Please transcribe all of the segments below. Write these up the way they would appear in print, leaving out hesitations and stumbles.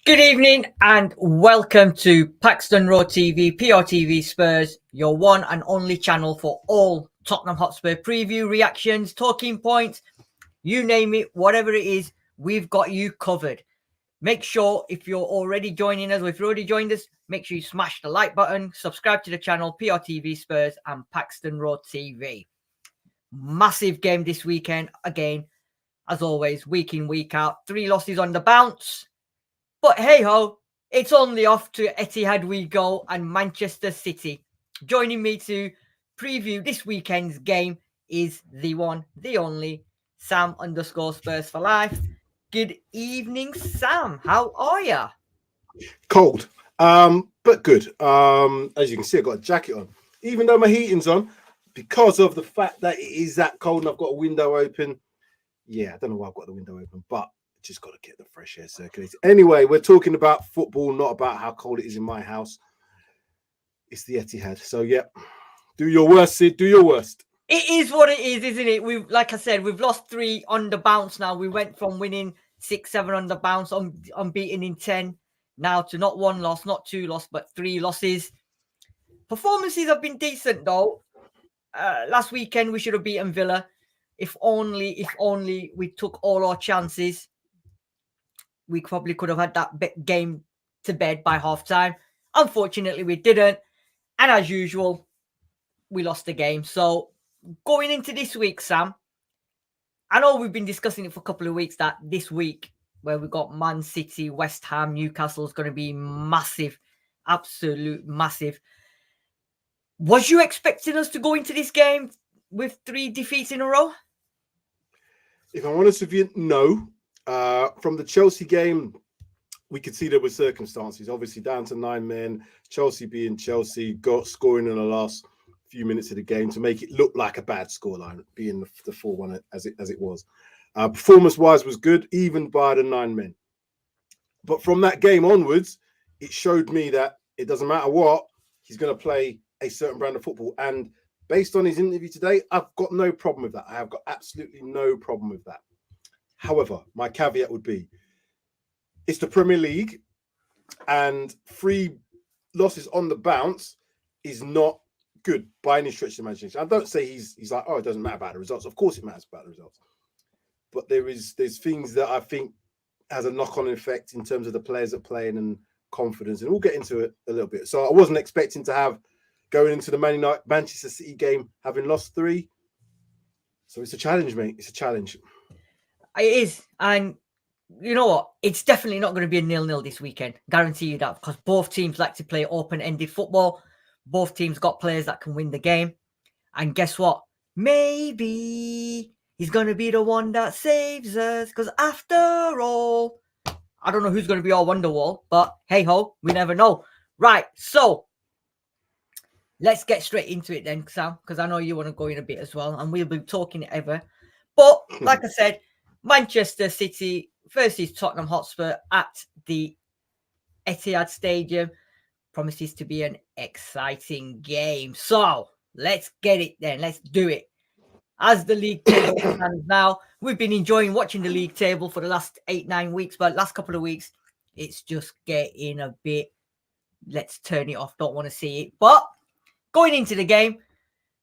Good evening and welcome to Paxton Road TV, PRTvSpurs, your one and only channel for all Tottenham Hotspur preview, reactions, talking points, you name it, whatever it is, we've got you covered. Make sure if you're already joining us or if you've already joined us, make sure you smash the like button, subscribe to the channel, PRTvSpurs and Paxton Road TV. Massive game this weekend, again, as always, week in, week out, 3 losses on the bounce. But hey-ho, it's only off to Etihad we go and Manchester City. Joining me to preview this weekend's game is the one, the only, Sam_Spurs for life. Good evening, Sam. How are ya? Cold, but good. As you can see, I've got a jacket on. Even though my heating's on, because of the fact that it is that cold and I've got a window open. Yeah, I don't know why I've got the window open, but just got to get the fresh air circulating. Anyway, we're talking about football, not about how cold it is in my house. It's the Etihad. So, yeah, do your worst, Sid. Do your worst. It is what it is, isn't it? Like I said, we've lost 3 on the bounce now. We went from winning 6-7 on the bounce, unbeaten in 10, now to not 1 loss, not 2 losses, but 3 losses. Performances have been decent, though. Last weekend, we should have beaten Villa. If only we took all our chances. We probably could have had that game to bed by half-time. Unfortunately, we didn't. And as usual, we lost the game. So, going into this week, Sam, I know we've been discussing it for a couple of weeks that this week, where we got Man City, West Ham, Newcastle is going to be massive. Absolute massive. Was you expecting us to go into this game with 3 defeats in a row? If I'm honest with you, no. From the Chelsea game, we could see there were circumstances. Obviously, down to 9 men, Chelsea being Chelsea, got scoring in the last few minutes of the game to make it look like a bad scoreline, being the 4-1 as it was. Performance-wise was good, even by the 9 men. But from that game onwards, it showed me that it doesn't matter what, he's going to play a certain brand of football. And based on his interview today, I've got no problem with that. I have got absolutely no problem with that. However, my caveat would be, it's the Premier League, and 3 losses on the bounce is not good by any stretch of the imagination. I don't say he's like, oh, it doesn't matter about the results. Of course it matters about the results. But there's things that I think has a knock-on effect in terms of the players that playing and confidence, and we'll get into it a little bit. So I wasn't expecting to have, going into the Manchester City game, having lost 3. So it's a challenge, mate. It's a challenge. It is. And you know what? It's definitely not going to be a 0-0 this weekend. Guarantee you that, because both teams like to play open-ended football. Both teams got players that can win the game. And guess what? Maybe he's going to be the one that saves us. Because after all, I don't know who's going to be our Wonderwall. But hey-ho, we never know. Right, so let's get straight into it then, Sam. Because I know you want to go in a bit as well. And we'll be talking ever. But like I said, Manchester City versus Tottenham Hotspur at the Etihad Stadium promises to be an exciting game. So let's get it then. Let's do it. As the league table stands now, we've been enjoying watching the league table for the last 8-9 weeks, but last couple of weeks, it's just getting a bit, let's turn it off. Don't want to see it. But going into the game,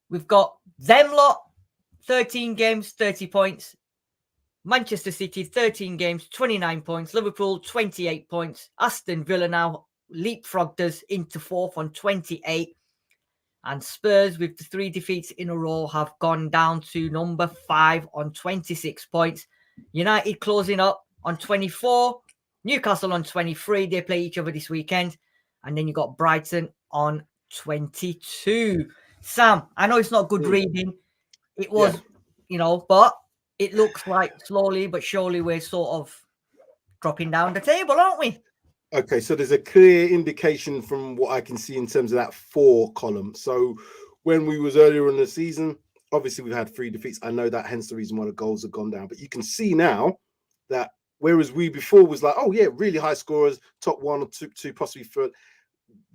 we've got them lot, 13 games, 30 points. Manchester City, 13 games, 29 points. Liverpool, 28 points. Aston Villa now leapfrogged us into 4th on 28. And Spurs, with the 3 defeats in a row, have gone down to number 5 on 26 points. United closing up on 24. Newcastle on 23. They play each other this weekend. And then you got Brighton on 22. Sam, I know it's not good reading. It was, but it looks like slowly but surely we're sort of dropping down the table, aren't we? Okay, so there's a clear indication from what I can see in terms of that 4 column. So when we was earlier in the season, obviously we've had 3 defeats. I know that, hence the reason why the goals have gone down. But you can see now that whereas we before was like, oh yeah, really high scorers, top 1 or 2 possibly 3,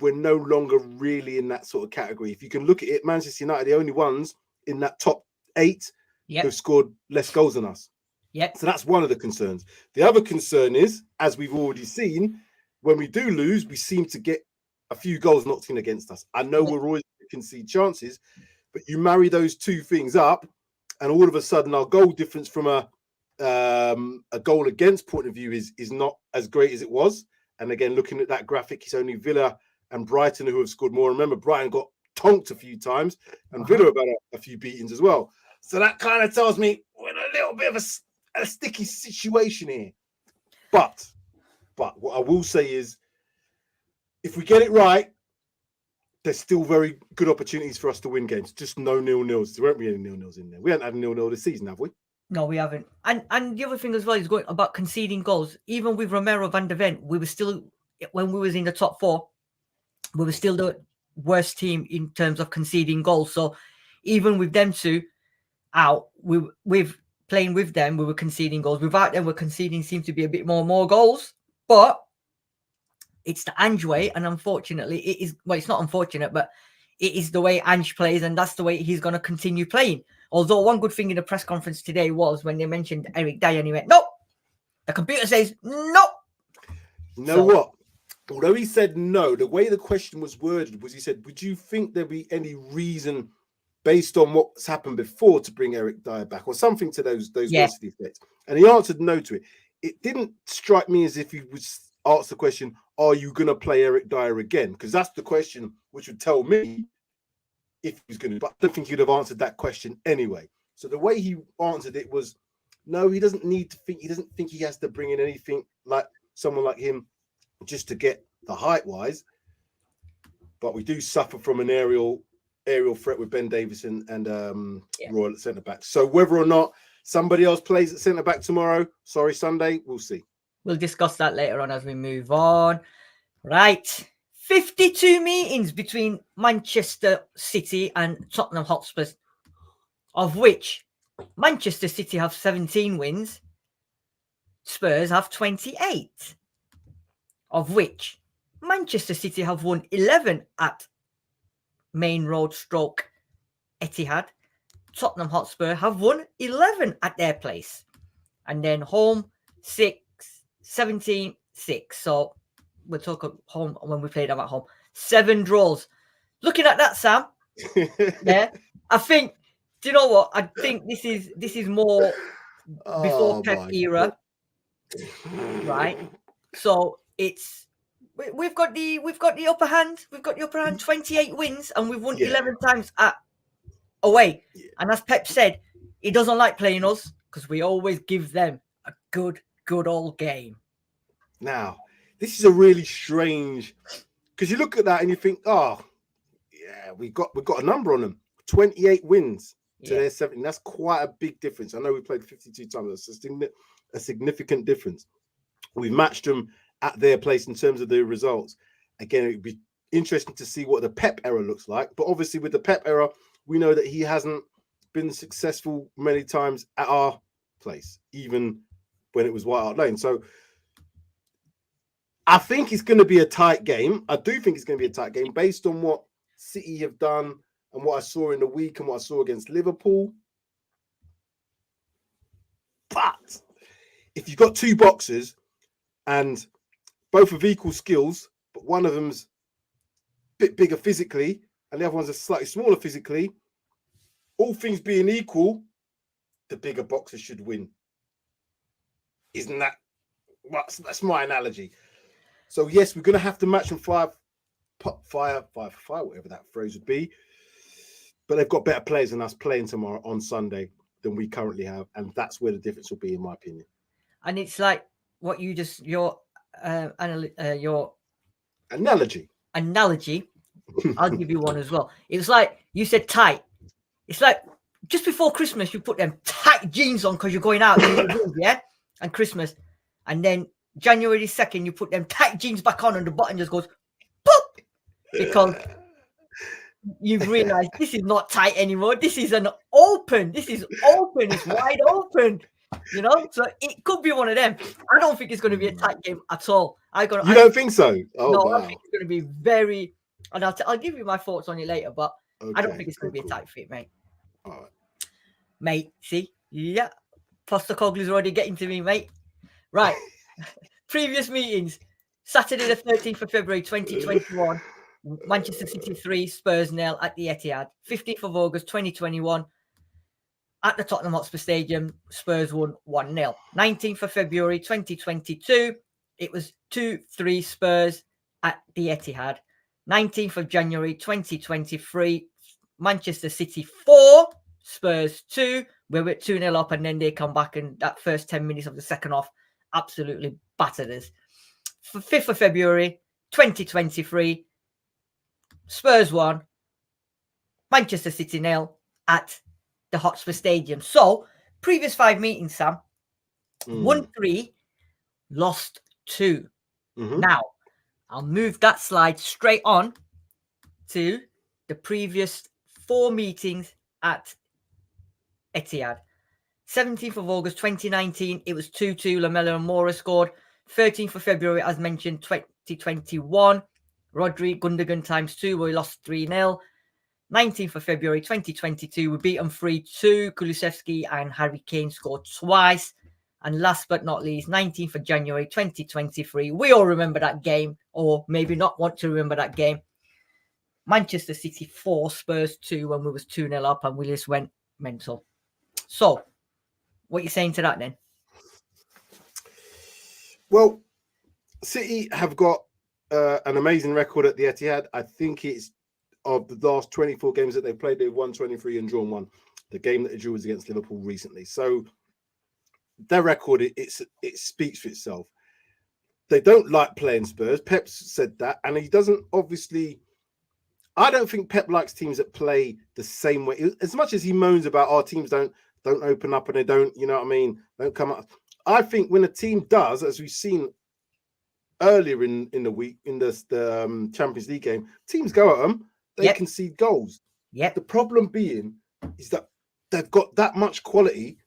we're no longer really in that sort of category. If you can look at it, Manchester United, the only ones in that top 8 who've scored less goals than us. Yep. So that's one of the concerns. The other concern is, as we've already seen, when we do lose, we seem to get a few goals knocked in against us. I know we're always going to concede chances, but you marry those two things up, and all of a sudden our goal difference from a goal against point of view is not as great as it was. And again, looking at that graphic, it's only Villa and Brighton who have scored more. Remember, Brighton got tonked a few times, and Villa about a few beatings as well. So that kind of tells me we're in a little bit of a sticky situation here. But what I will say is, if we get it right, there's still very good opportunities for us to win games. Just no 0-0s. There won't be any 0-0s in there. We haven't had a 0-0 this season, have we? No, we haven't. And the other thing as well is going about conceding goals. Even with Romero van der Ven, we were still, when we was in the top 4, we were still the worst team in terms of conceding goals. So even with them two out, with playing with them, we were conceding goals. Without them, we're conceding seems to be a bit more goals. But it's the Ange way, and unfortunately, it is. Well, it's not unfortunate, but it is the way Ange plays, and that's the way he's going to continue playing. Although one good thing in the press conference today was when they mentioned Eric Dyer, and he went, "Nope." The computer says no. You know what? Although he said no, the way the question was worded was, he said, "Would you think there'd be any reason, based on what's happened before, to bring Eric Dyer back, or something to those words to the effect?" And he answered no to it. It didn't strike me as if he was asked the question, "Are you going to play Eric Dyer again?" Because that's the question which would tell me if he was going to. But I don't think he'd have answered that question anyway. So the way he answered it was, no, he doesn't need to think. He doesn't think he has to bring in anything like someone like him just to get the height wise. But we do suffer from an aerial threat with Ben Davies and Royal at centre back. So whether or not somebody else plays at centre back tomorrow, Sunday, we'll see. We'll discuss that later on as we move on. Right. 52 meetings between Manchester City and Tottenham Hotspurs, of which Manchester City have 17 wins, Spurs have 28, of which Manchester City have won 11 at Main Road / Etihad. Tottenham Hotspur have won 11 at their place. And then home, 6, 17, 6. So we'll talk about home when we played them at home. 7 draws. Looking at that, Sam, I think, do you know what? I think this is more before Pep era. Right? So we've got the upper hand. We've got the upper hand, 28 wins, and we've won 11 times away. And as Pep said, he doesn't like playing us because we always give them a good old game. Now, this is a really strange, because you look at that and you think, oh, yeah, we got a number on them. 28 wins to their 17. That's quite a big difference. I know we played 52 times. That's a significant difference. We've matched them at their place in terms of the results. Again, it would be interesting to see what the Pep era looks like. But obviously with the Pep era, we know that he hasn't been successful many times at our place, even when it was White Hart Lane. So I think it's going to be a tight game. I do think it's going to be a tight game based on what City have done and what I saw in the week and what I saw against Liverpool. But if you've got 2 boxers and both have equal skills, but one of them's a bit bigger physically and the other one's a slightly smaller physically, all things being equal, the bigger boxer should win. Isn't that? That's my analogy. So yes, we're going to have to match them fire for fire, whatever that phrase would be. But they've got better players than us playing tomorrow on Sunday than we currently have, and that's where the difference will be, in my opinion. And it's like what you just your analogy. I'll give you one as well. It's like you said, tight. It's like just before Christmas, you put them tight jeans on because you're going out, and Christmas, and then January 2nd, you put them tight jeans back on, and the button just goes pop because you've realized this is not tight anymore. This is open. It's wide open. You know, so it could be one of them. I don't think it's going to be a tight game at all. You don't think so? Oh, no, wow. I think it's going to be very. And I'll give you my thoughts on it later, but I don't think it's going to be a tight fit, mate. All right, mate. See, Postacoglu's already getting to me, mate. Right. Previous meetings: Saturday the 13th of February 2021, Manchester City 3, Spurs 0 at the Etihad. 15th of August 2021, at the Tottenham Hotspur Stadium, Spurs won 1-0. 19th of February 2022, it was 2-3 Spurs at the Etihad. 19th of January 2023, Manchester City 4, Spurs 2. We were 2-0 up, and then they come back, and that first 10 minutes of the second half absolutely battered us. 5th of February 2023, Spurs 1, Manchester City 0 at the Hotspur Stadium. So, previous 5 meetings, Sam, won 3, lost 2. Now, I'll move that slide straight on to the previous 4 meetings at Etihad. 17th of August 2019, it was 2-2. Lamela and Mora scored. 13th of February, as mentioned, 2021, Rodri Gundogan ×2, where we lost 3-0. 19th of February 2022, we beat them 3-2. Kulusevski and Harry Kane scored twice. And last but not least, 19th of January 2023, we all remember that game, or maybe not want to remember that game. Manchester City 4, Spurs 2, when we was 2-0 up, and we just went mental. So, what are you saying to that then? Well, City have got an amazing record at the Etihad. I think it's of the last 24 games that they've played, they've won 23 and drawn 1. The game that they drew was against Liverpool recently. So their record, it speaks for itself. They don't like playing Spurs. Pep said that, and he doesn't obviously. I don't think Pep likes teams that play the same way. As much as he moans about our teams don't open up and they don't, you know what I mean, don't come up. I think when a team does, as we've seen earlier in the week in the Champions League game, teams go at them. They concede goals. Yep. The problem being is that they've got that much quality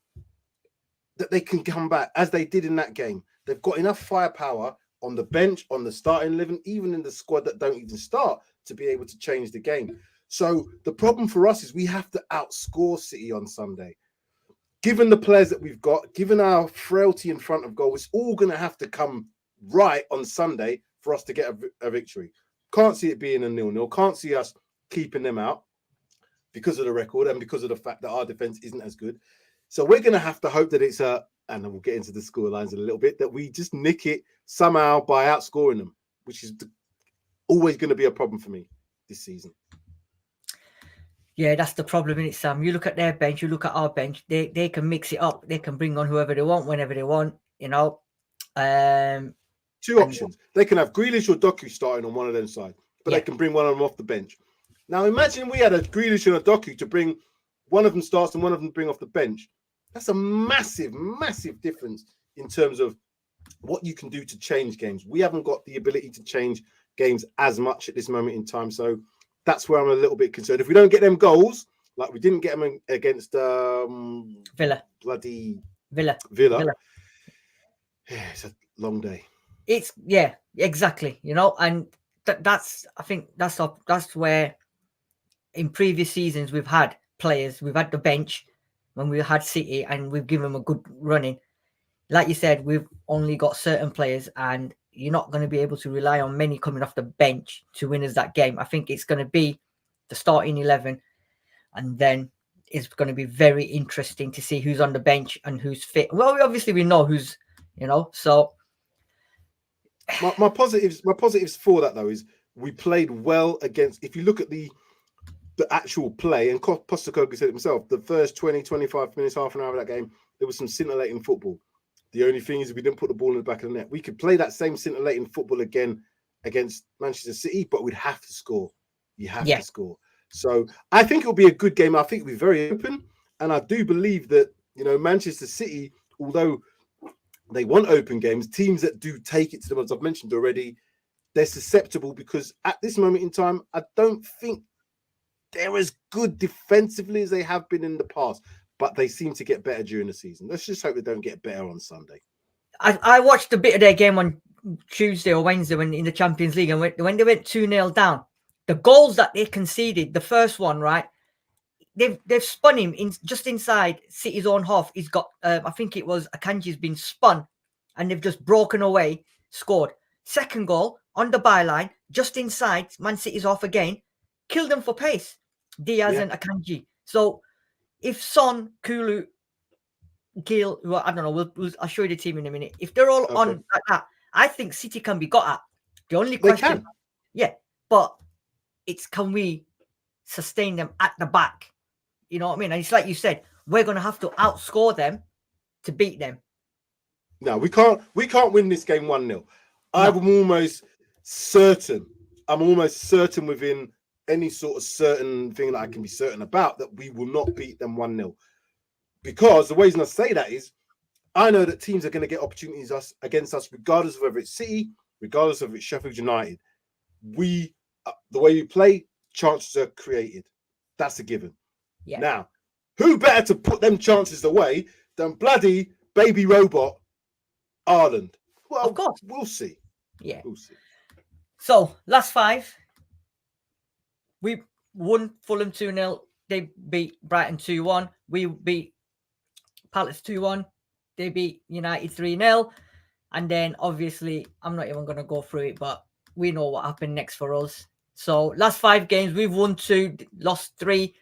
that they can come back, as they did in that game. They've got enough firepower on the bench, on the starting 11, even in the squad that don't even start, to be able to change the game. So the problem for us is we have to outscore City on Sunday. Given the players that we've got, given our frailty in front of goal, it's all going to have to come right on Sunday for us to get a victory. Can't see it being a 0-0. Can't see us keeping them out because of the record and because of the fact that our defense isn't as good. So we're going to have to hope that it's and then we'll get into the score lines in a little bit, that we just nick it somehow by outscoring them, which is always going to be a problem for me this season. Yeah, that's the problem in it, Sam. You look at their bench, you look at our bench, they can mix it up. They can bring on whoever they want, whenever they want, you know. Two options. They can have Grealish or Doku starting on one of them sides, but they can bring one of them off the bench. Now, imagine we had a Grealish and a Doku to bring one of them starts and one of them bring off the bench. That's a massive, massive difference in terms of what you can do to change games. We haven't got the ability to change games as much at this moment in time. So that's where I'm a little bit concerned. If we don't get them goals, like we didn't get them against Villa. Bloody Villa. Yeah, it's a long day. It's exactly. You know, and that's I think that's where in previous seasons we've had players, we've had the bench when we had City and we've given them a good running. Like you said, we've only got certain players, and you're not going to be able to rely on many coming off the bench to win us that game. I think it's going to be the starting 11, and then it's going to be very interesting to see who's on the bench and who's fit. Well, we know who's, you know, so. My positives for that, though, is we played well against, if you look at the actual play, and Postecoglou said it himself, the first 20, 25 minutes, half an hour of that game, there was some scintillating football. The only thing is we didn't put the ball in the back of the net. We could play that same scintillating football again against Manchester City, but we'd have to score. You have to score. So I think it'll be a good game. I think it'll be very open. And I do believe that, you know, Manchester City, although they want open games, teams that do take it to them, as I've mentioned already, they're susceptible, because at this moment in time, I don't think they're as good defensively as they have been in the past, but they seem to get better during the season. Let's just hope they don't get better on Sunday. I watched a bit of their game on Tuesday or Wednesday when in the Champions League, and when they went 2-0 down, the goals that they conceded, the first one, right, they've spun him in just inside City's own half. He's got, I think it was Akanji's been spun, and they've just broken away, scored. Second goal on the byline, just inside Man City's off again, killed them for pace. Diaz and Akanji. So if Son, Kulu, Gil, well, I don't know, I'll show you the team in a minute. If they're all on like that, I think City can be got at. The only question, but it's can we sustain them at the back? You know what I mean? And it's like you said, we're going to have to outscore them to beat them. No, we can't win this game 1-0. No. I'm almost certain within any sort of certain thing that I can be certain about that we will not beat them 1-0. Because the reason I say that is I know that teams are going to get opportunities against us, regardless of whether it's City, regardless of whether it's Sheffield United. The way we play, chances are created. That's a given. Yeah. Now, who better to put them chances away than bloody baby robot Ireland? Well, of course. We'll see. Yeah. We'll see. So, last 5. We won Fulham 2-0. They beat Brighton 2-1. We beat Palace 2-1. They beat United 3-0. And then, obviously, I'm not even going to go through it, but we know what happened next for us. So, last 5 games, we've won 2, lost 3.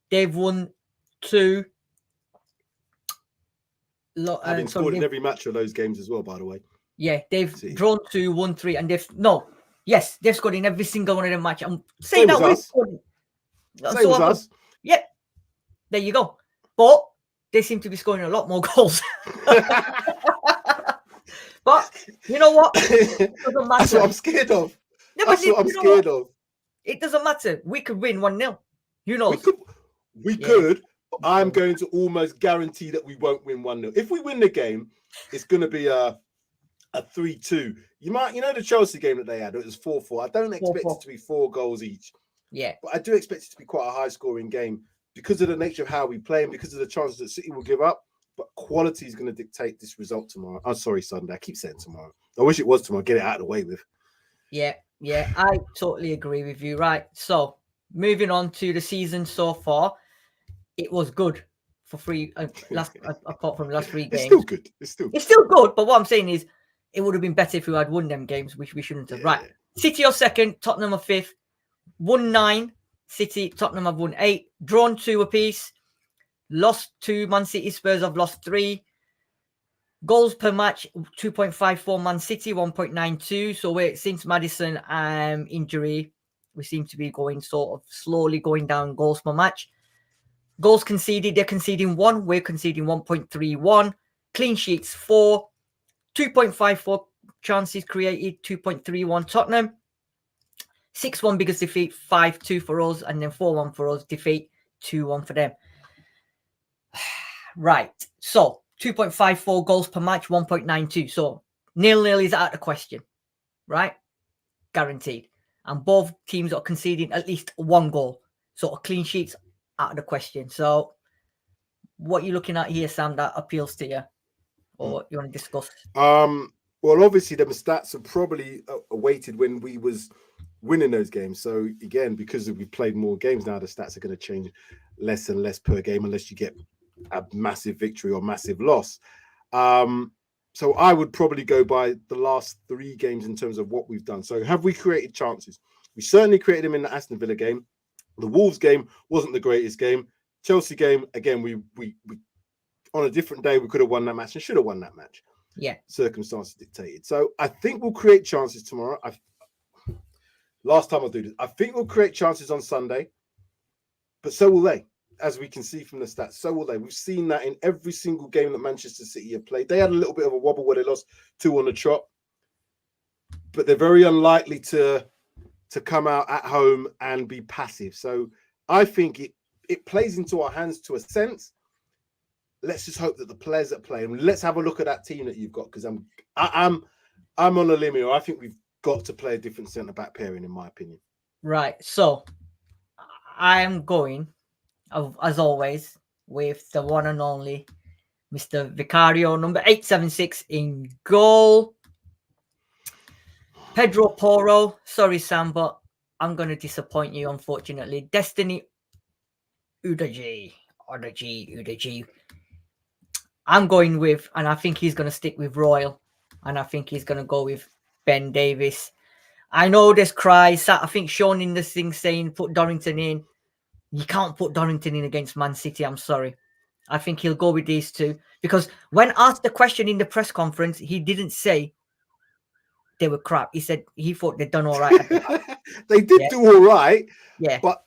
They've won 2. Having scored in every match of those games as well, by the way. Yeah, they've drawn 2, won 3, and they've scored in every single one of them matches. I'm saying that we've scored. Same as us. Yeah, there you go. But they seem to be scoring a lot more goals. But you know what? It doesn't matter. That's what I'm scared of. No, that's what I'm scared of. It doesn't matter. We could win 1-0. You know. We could. I'm going to almost guarantee that we won't win 1-0. If we win the game, it's going to be a 3-2. The Chelsea game that they had, it was 4-4. I don't expect it to be 4 goals each. Yeah. But I do expect it to be quite a high-scoring game because of the nature of how we play and because of the chances that City will give up. But quality is going to dictate this result tomorrow. I'm sorry, Sunday. I keep saying tomorrow. I wish it was tomorrow. Get it out of the way with. Yeah. I totally agree with you. Right. So, moving on to the season so far. It was good for 3 apart from the last 3 games. It's still good. It's still good, but what I'm saying is it would have been better if we had won them games, which we shouldn't have. Right. City are 2nd, Tottenham are 5th. Won 9. City, Tottenham have won 8. Drawn 2 apiece. Lost 2. Man City, Spurs have lost 3. Goals per match, 2.54. Man City, 1.92. So since Maddison injury, we seem to be going sort of slowly going down goals per match. Goals conceded, they're conceding 1. We're conceding 1.31. Clean sheets 4. 2.54 chances created, 2.31 Tottenham. 6-1 biggest defeat, 5-2 for us, and then 4-1 for us, defeat, 2-1 for them. Right. So 2.54 goals per match, 1.92. So 0-0 is out of the question. Right? Guaranteed. And both teams are conceding at least 1 goal. So clean sheets out of the question. So what are you looking at here, Sam, that appeals to you or you want to discuss? Well, obviously the stats are probably awaited when we was winning those games. So again, because we played more games now, the stats are going to change less and less per game unless you get a massive victory or massive loss. So I would probably go by the last 3 games in terms of what we've done. So have we created chances? We certainly created them in the Aston Villa game. The Wolves game wasn't the greatest game. Chelsea game, again, we on a different day, we could have won that match and should have won that match. Yeah. Circumstances dictated. So I think we'll create chances tomorrow. Last time I'll do this. I think we'll create chances on Sunday, but so will they, as we can see from the stats. So will they. We've seen that in every single game that Manchester City have played. They had a little bit of a wobble where they lost 2 on the trot, but they're very unlikely to come out at home and be passive. So I think it plays into our hands to a sense. Let's just hope that the players that play, and let's have a look at that team that you've got, because I'm on a limb here. I think we've got to play a different centre-back pairing, in my opinion. Right. So I am going, as always, with the one and only Mr. Vicario, number 876 in goal. Pedro Porro. Sorry, Sam, but I'm going to disappoint you, unfortunately. Destiny Udogie. I'm going with, and I think he's going to stick with Royal, and I think he's going to go with Ben Davies. I know there's cries. I think Sean in this thing saying put Dorrington in. You can't put Dorrington in against Man City. I'm sorry. I think he'll go with these two because when asked the question in the press conference, he didn't say they were crap. He said he thought they'd done all right. They did do all right. Yeah. But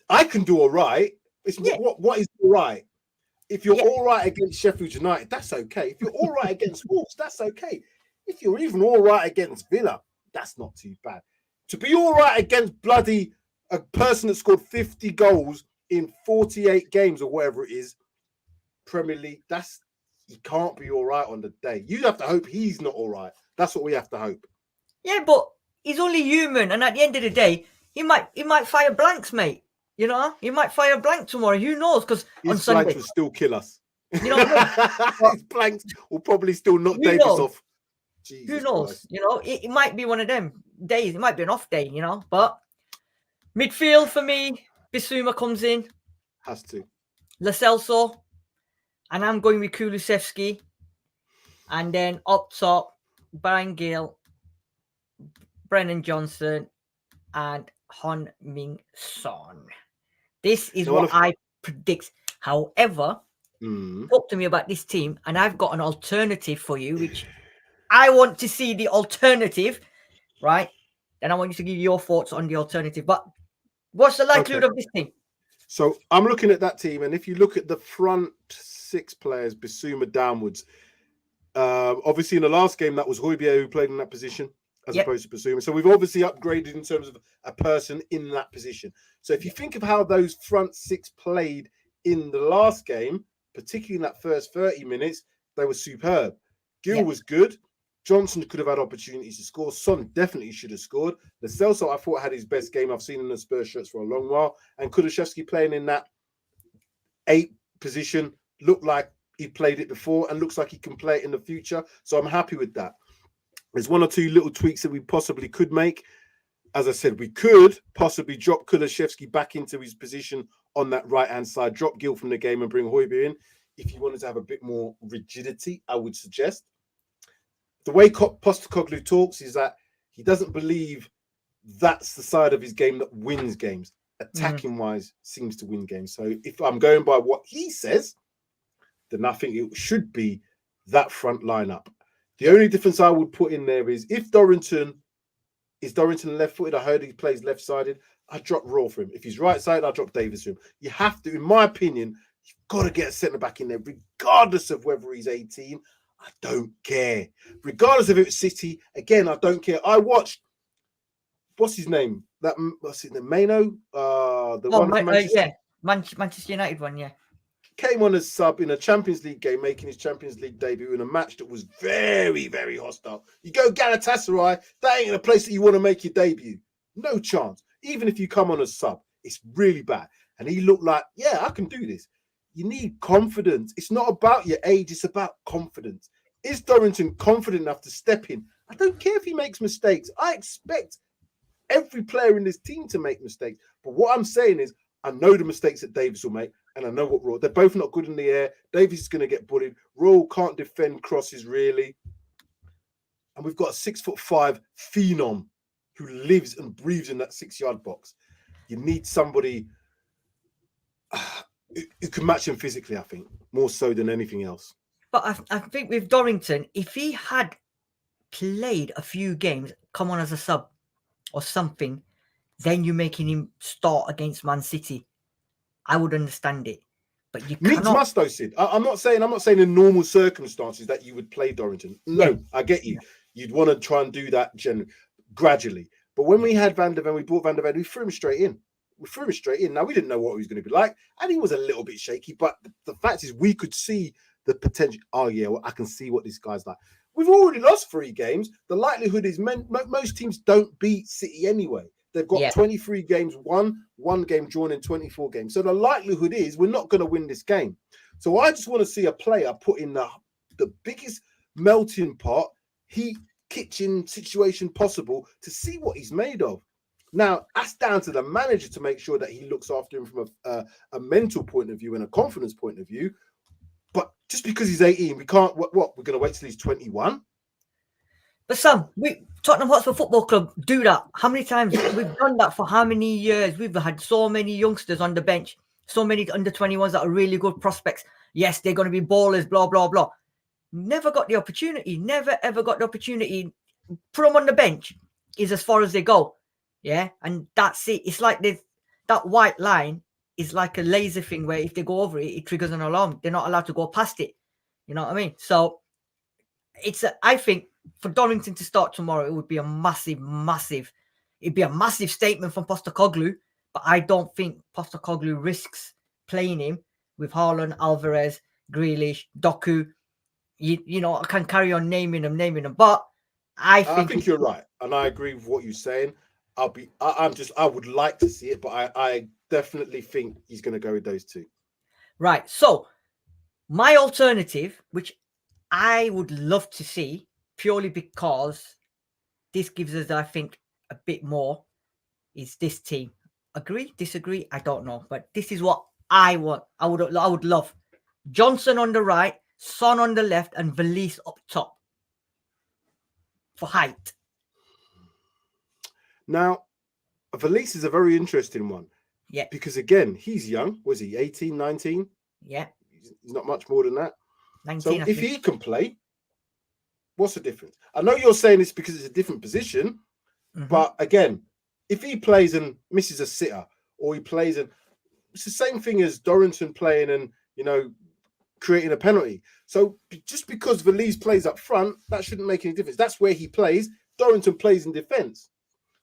I can do all right. It's what is all right? If you're all right against Sheffield United, that's okay. If you're all right against Wolves, that's okay. If you're even all right against Villa, that's not too bad. To be all right against bloody a person that scored 50 goals in 48 games or whatever it is, Premier League, you can't be all right on the day. You have to hope he's not all right. That's what we have to hope. Yeah, but he's only human, and at the end of the day, he might fire blanks, mate. You know, he might fire a blank tomorrow. Who knows? Because on Sunday, blanks will still kill us. You know what I mean? His blanks will probably still knock Davis off. Jesus Who knows? Christ. You know, it might be one of them days. It might be an off day, you know. But midfield for me, Bissouma comes in. Has to. Lo Celso. And I'm going with Kulusevski. And then up top, Brian Gill, Brennan Johnson, and Hon Min Son. This is what I predict. However, talk to me about this team, and I've got an alternative for you, which I want to see the alternative, right? Then I want you to give your thoughts on the alternative. But what's the likelihood of this team? So I'm looking at that team, and if you look at the front six players, Bissouma downwards, obviously in the last game, that was Højbjerg who played in that position as opposed to Bissouma. So we've obviously upgraded in terms of a person in that position. So if you think of how those front six played in the last game, particularly in that first 30 minutes, they were superb. Gill was good. Johnson could have had opportunities to score. Son definitely should have scored. Lo Celso, I thought, had his best game I've seen in the Spurs shirts for a long while. And Kulusevski playing in that 8 position looked like he played it before and looks like he can play it in the future. So I'm happy with that. There's 1 or 2 little tweaks that we possibly could make. As I said, we could possibly drop Kulusevski back into his position on that right-hand side, drop Gill from the game and bring Højbjerg in. If you wanted to have a bit more rigidity, I would suggest. The way Postecoglou talks is that he doesn't believe that's the side of his game that wins games. Attacking-wise, seems to win games. So if I'm going by what he says, then I think it should be that front lineup. The only difference I would put in there is if Dorrington left-footed, I heard he plays left-sided, I'd drop Raw for him. If he's right-sided, I'd drop Davis for him. You have to, in my opinion, you've got to get a centre-back in there, regardless of whether he's 18. I don't care. Regardless of if it's City, again, I don't care. I watched, what's his name? Mano? Manchester United one, yeah. Came on as sub in a Champions League game, making his Champions League debut in a match that was very, very hostile. You go Galatasaray, that ain't a place that you want to make your debut. No chance. Even if you come on as sub, it's really bad. And he looked like, yeah, I can do this. You need confidence. It's not about your age. It's about confidence. Is Dorrington confident enough to step in? I don't care if he makes mistakes. I expect every player in this team to make mistakes. But what I'm saying is, I know the mistakes that Davis will make, and I know what Raw. They're both not good in the air. Davis is going to get bullied. Raw can't defend crosses, really. And we've got a 6'5" phenom who lives and breathes in that 6-yard box. You need somebody who can match him physically, I think, more so than anything else. But I think with Dorrington, if he had played a few games, come on as a sub or something, then you're making him start against Man City, I would understand it. But you needs must though, Sid. I'm not saying in normal circumstances that you would play Dorrington. No, I get you. You'd want to try and do that gradually. But when we had Van der Ven, we brought Van der Ven, we threw him straight in. Now, we didn't know what he was going to be like, and he was a little bit shaky. But the fact is, we could see the potential. Oh, yeah, well, I can see what this guy's like. We've already lost 3 games. The likelihood is most teams don't beat City anyway. They've got 23 games won, 1 game drawn in 24 games. So the likelihood is we're not going to win this game. So I just want to see a player put in the biggest melting pot, heat, kitchen situation possible to see what he's made of. Now, that's down to the manager to make sure that he looks after him from a mental point of view and a confidence point of view. But just because he's 18, we can't, we're going to wait till he's 21? But Sam, we Tottenham Hotspur Football Club do that. How many times we've done that for how many years? We've had so many youngsters on the bench, so many under 21s that are really good prospects. Yes, they're going to be ballers, blah, blah, blah. Never got the opportunity. Never, ever got the opportunity. Put them on the bench is as far as they go. Yeah. And that's it. It's like that white line is like a laser thing where if they go over it, it triggers an alarm. They're not allowed to go past it. You know what I mean? So I think for Dorrington to start tomorrow, it would be a it'd be a massive statement from Postecoglou, but I don't think Postecoglou risks playing him with Haaland, Alvarez, Grealish, Doku. You know, I can carry on naming them, but I think you're right, and I agree with what you're saying. I would like to see it, but I definitely think he's going to go with those two. Right. So my alternative, which I would love to see, purely because this gives us, I think, a bit more, is this team. Agree? Disagree? I don't know, but this is what I want. I would love Johnson on the right, Son on the left, and Valise up top for height. Now, Valise is a very interesting one. Yeah. Because again, he's young. Was he 18, 19? Yeah. He's not much more than that. 19, so if he can play, what's the difference? I know you're saying this because it's a different position, but again, if he plays and misses a sitter, or he plays and it's the same thing as Dorrington playing and, you know, creating a penalty. So just because Valise plays up front, that shouldn't make any difference. That's where he plays. Dorrington plays in defence.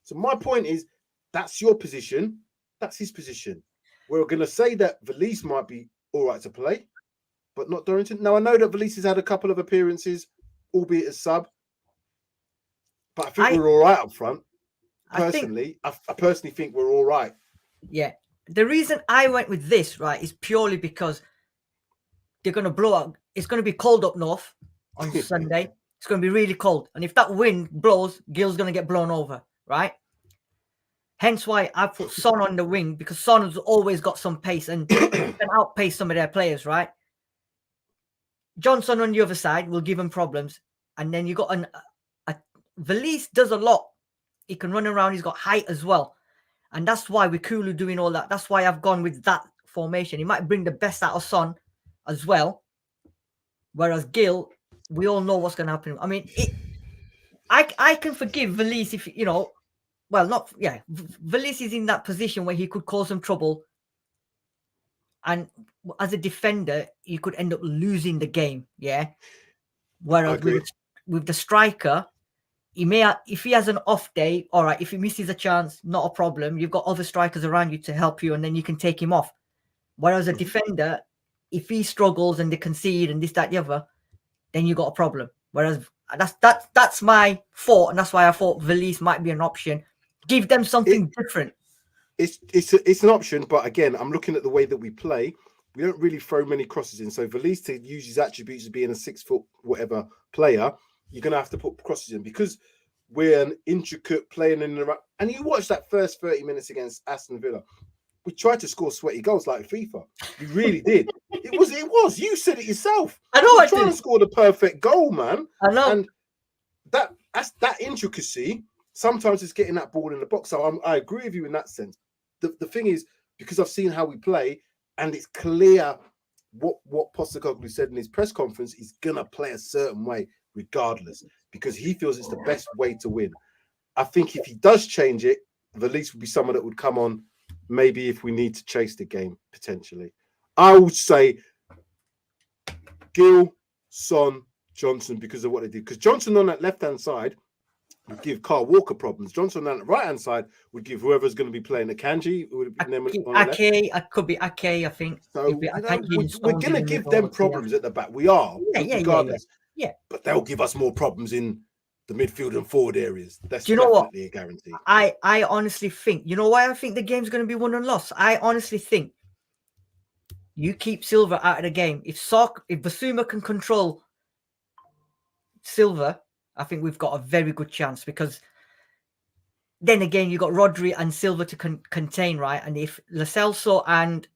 So my point is, that's your position. That's his position. We're going to say that Valise might be all right to play, but not Dorrington. Now, I know that Valise has had a couple of appearances, albeit as sub, but I think we're all right up front. Personally, I personally think we're all right. Yeah. The reason I went with this, right, is purely because they're going to blow out. It's going to be cold up north on Sunday. It's going to be really cold. And if that wind blows, Gill's going to get blown over, right? Hence why I put Son on the wing, because Son has always got some pace and can outpace some of their players, right? Johnson on the other side will give him problems. And then you got Valise does a lot. He can run around. He's got height as well. And that's why with Kulu doing all that. That's why I've gone with that formation. He might bring the best out of Son as well. Whereas Gill, we all know what's going to happen. I mean, I can forgive Valise if, you know, well, not, yeah. Valise is in that position where he could cause some trouble. And as a defender, you could end up losing the game, yeah? Whereas with the striker, he may, if he has an off day, all right, if he misses a chance, not a problem. You've got other strikers around you to help you, and then you can take him off. Whereas a defender, if he struggles and they concede and this, that, the other, then you got a problem. Whereas that's my thought, and that's why I thought Valise might be an option. Give them something different. It's an option, but again, I'm looking at the way that we play. We don't really throw many crosses in. So Valise, to use his attributes of being a 6 foot whatever player, you're going to have to put crosses in because we're an intricate playing in the right. And you watch that first 30 minutes against Aston Villa. We tried to score sweaty goals like FIFA. We really did. It was. You said it yourself. I know. We're trying to score the perfect goal, man. I know. And that's that intricacy. Sometimes it's getting that ball in the box. So I agree with you in that sense. The thing is, because I've seen how we play, and it's clear what Postecoglou said in his press conference, he's gonna play a certain way regardless, because he feels it's the best way to win. I think if he does change it, Valise would be someone that would come on maybe if we need to chase the game, potentially. I would say Gill, Son, Johnson, because of what they did. Because Johnson on that left-hand side would give Carl Walker problems. Johnson on the right-hand side would give whoever's going to be playing Akanji. Ake, it could be Ake, I think. So we're going to give them problems at the back. We are, regardless. Yeah. But they'll give us more problems in the midfield and forward areas. That's definitely a guarantee. I honestly think, you know why I think the game's going to be won and lost? I honestly think you keep Silva out of the game. If Basuma can control Silva, I think we've got a very good chance, because then again, you got Rodri and Silva to contain, right? And if Lo Celso and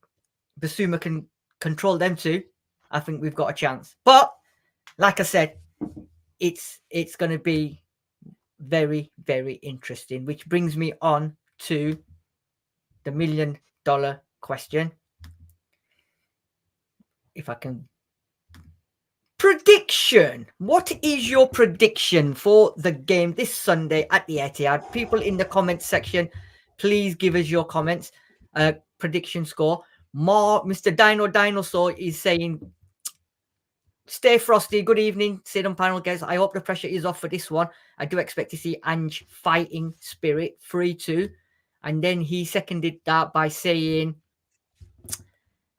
Basuma can control them too, I think we've got a chance. But like I said, it's going to be very, very interesting, which brings me on to the $1 million question. If I can. Prediction. What is your prediction for the game this Sunday at the Etihad? People in the comments section, please give us your comments. Prediction score. Mr. Dino Dinosaur is saying, stay frosty. Good evening, Sidon panel guys. I hope the pressure is off for this one. I do expect to see Ange fighting spirit 3-2. And then he seconded that by saying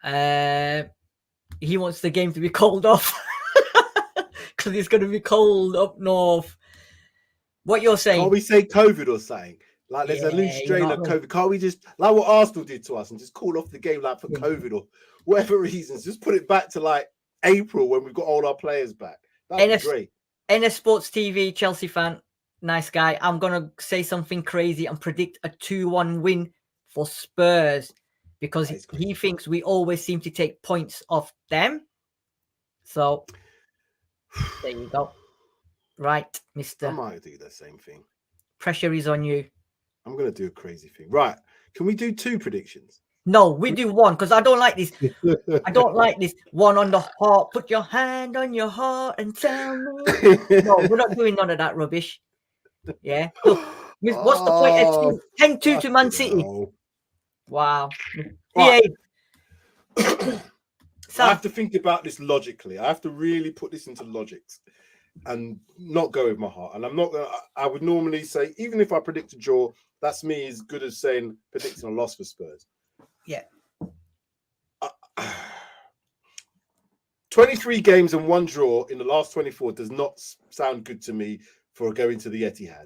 he wants the game to be called off because it's going to be cold up north. What you're saying? Can't we say COVID or something? Like there's a new strain of COVID. Can't we just, like what Arsenal did to us, and just call off the game like for COVID or whatever reasons? Just put it back to like April when we've got all our players back. That'd be great. NS Sports TV, Chelsea fan, nice guy. I'm going to say something crazy and predict a 2-1 win for Spurs because he thinks we always seem to take points off them. So there you go. Right, Mr. I might do the same thing. Pressure is on you. I'm going to do a crazy thing. Right. Can we do 2 predictions? No, we do 1 because I don't like this. I don't like this. 1 on the heart. Put your hand on your heart and tell me. No, we're not doing none of that rubbish. Yeah. Look, what's the point? 10-2 to Man City. No. Wow. Right. I have to think about this logically. I have to really put this into logics and not go with my heart. And I'm not going to, I would normally say, even if I predict a draw, that's me as good as saying predicting a loss for Spurs. Yeah. 23 games and 1 draw in the last 24 does not sound good to me for going to the Etihad.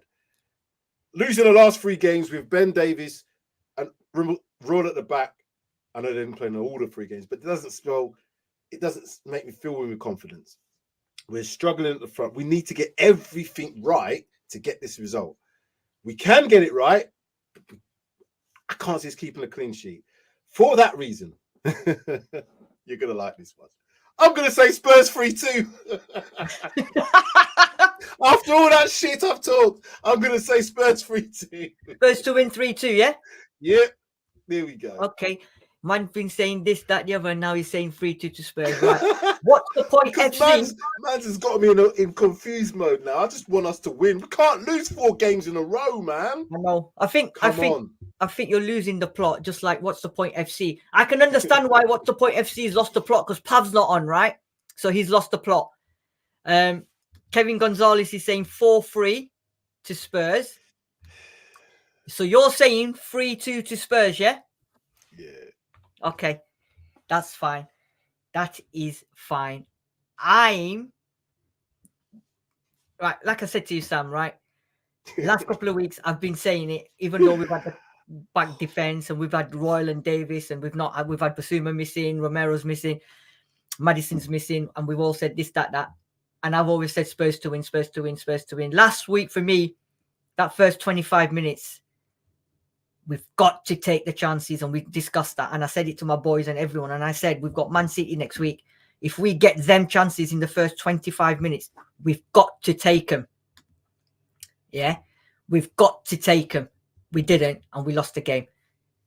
Losing the last 3 games with Ben Davies and Rod at the back, I know they didn't play in all the 3 games, but it doesn't make me feel with confidence. We're struggling at the front. We need to get everything right to get this result. We can get it right, but I can't see us keeping a clean sheet. For that reason, you're going to like this one. I'm going to say Spurs 3-2. After all that shit I've talked, I'm going to say Spurs 3-2. Spurs to win 3-2, yeah? Yeah, there we go. Okay. Man's been saying this, that, the other, and now he's saying 3-2 to Spurs. Right? What's the point, FC? Man's has got me in confused mode now. I just want us to win. We can't lose 4 games in a row, man. I know. I think you're losing the plot, just like What's the Point FC. I can understand why What's the Point FC has lost the plot, because Pav's not on, right? So he's lost the plot. Kevin Gonzalez is saying 4-3 to Spurs. So you're saying 3-2 to Spurs, yeah? Yeah. Okay. That's fine. That is fine. I'm right, like I said to you, Sam, right? Last couple of weeks, I've been saying it, even though we've had the back defense and we've had Royal and Davis and we've had Basuma missing, Romero's missing, Madison's missing, and we've all said this, that, that. And I've always said Spurs to win, Spurs to win, Spurs to win. Last week for me, that first 25 minutes, we've got to take the chances, and we discussed that. And I said it to my boys and everyone, and I said, we've got Man City next week. If we get them chances in the first 25 minutes, we've got to take them. Yeah, we've got to take them. We didn't, and we lost the game.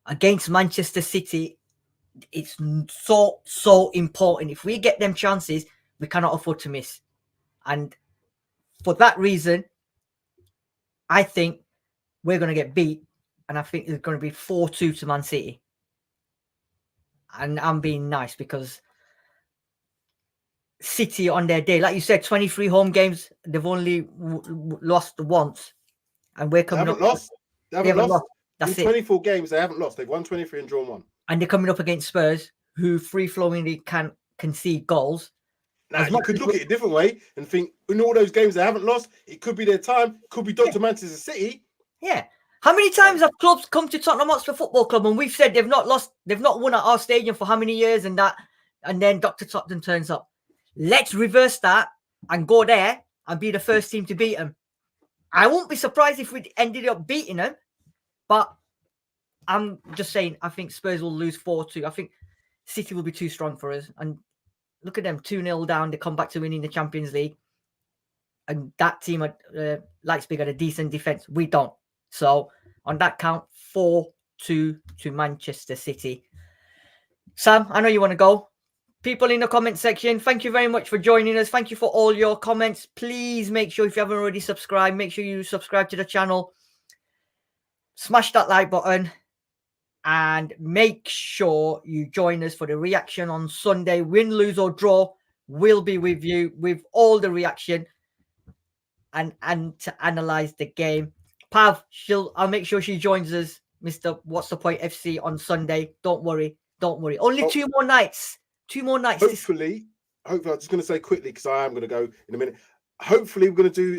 Against Manchester City, it's so important. If we get them chances, we cannot afford to miss. And for that reason, I think we're going to get beat. And I think it's going to be 4-2 to Man City. And I'm being nice because City on their day, like you said, 23 home games, they've only lost once. And we're coming up. They haven't lost. That's in 24 games, they haven't lost. They've won 23 and drawn 1. And they're coming up against Spurs, who free-flowingly can concede goals. Now, you could look at it a different way and think, in all those games they haven't lost, it could be their time, could be Dr. Manchester City. Yeah. How many times have clubs come to Tottenham Hotspur Football Club and we've said they've not won at our stadium for how many years and that, and then Dr. Tottenham turns up? Let's reverse that and go there and be the first team to beat them. I won't be surprised if we ended up beating them, but I'm just saying I think Spurs will lose 4-2. I think City will be too strong for us. And look at them, 2-0 down. They come back to winning the Champions League. And that team, Leipzig got a decent defense. We don't. So on that count, 4-2 to Manchester City. Sam, I know you want to go. People in the comment section, thank you very much for joining us. Thank you for all your comments. Please make sure, if you haven't already subscribed, make sure you subscribe to the channel. Smash that like button. And make sure you join us for the reaction on Sunday. Win, lose or draw, we'll be with you with all the reaction and to analyze the game. Pav, I'll make sure she joins us, Mr. What's the Point FC on Sunday. Don't worry. Only 2 more nights. 2 more nights. Hopefully, I'm just going to say quickly because I am going to go in a minute. Hopefully, we're going to do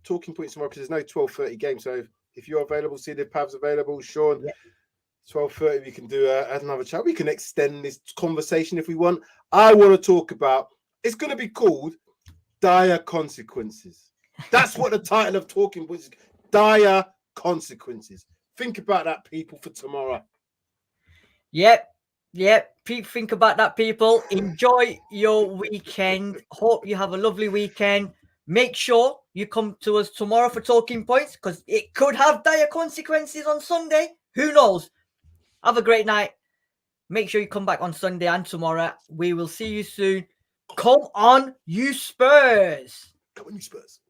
talking points tomorrow because there's no 12:30 game. So if you're available, see if Pav's available, Sean. 12:30, we can do another chat. We can extend this conversation if we want. I want to talk about. It's going to be called Dire Consequences. That's what the title of talking points is. Dire Consequences. Think about that, people, for tomorrow. Yep. Think about that, people. Enjoy your weekend. Hope you have a lovely weekend. Make sure you come to us tomorrow for talking points because it could have dire consequences on Sunday. Who knows? Have a great night. Make sure you come back on Sunday and tomorrow. We will see you soon. Come on, you Spurs. Come on, you Spurs.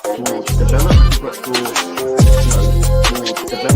More development football, more development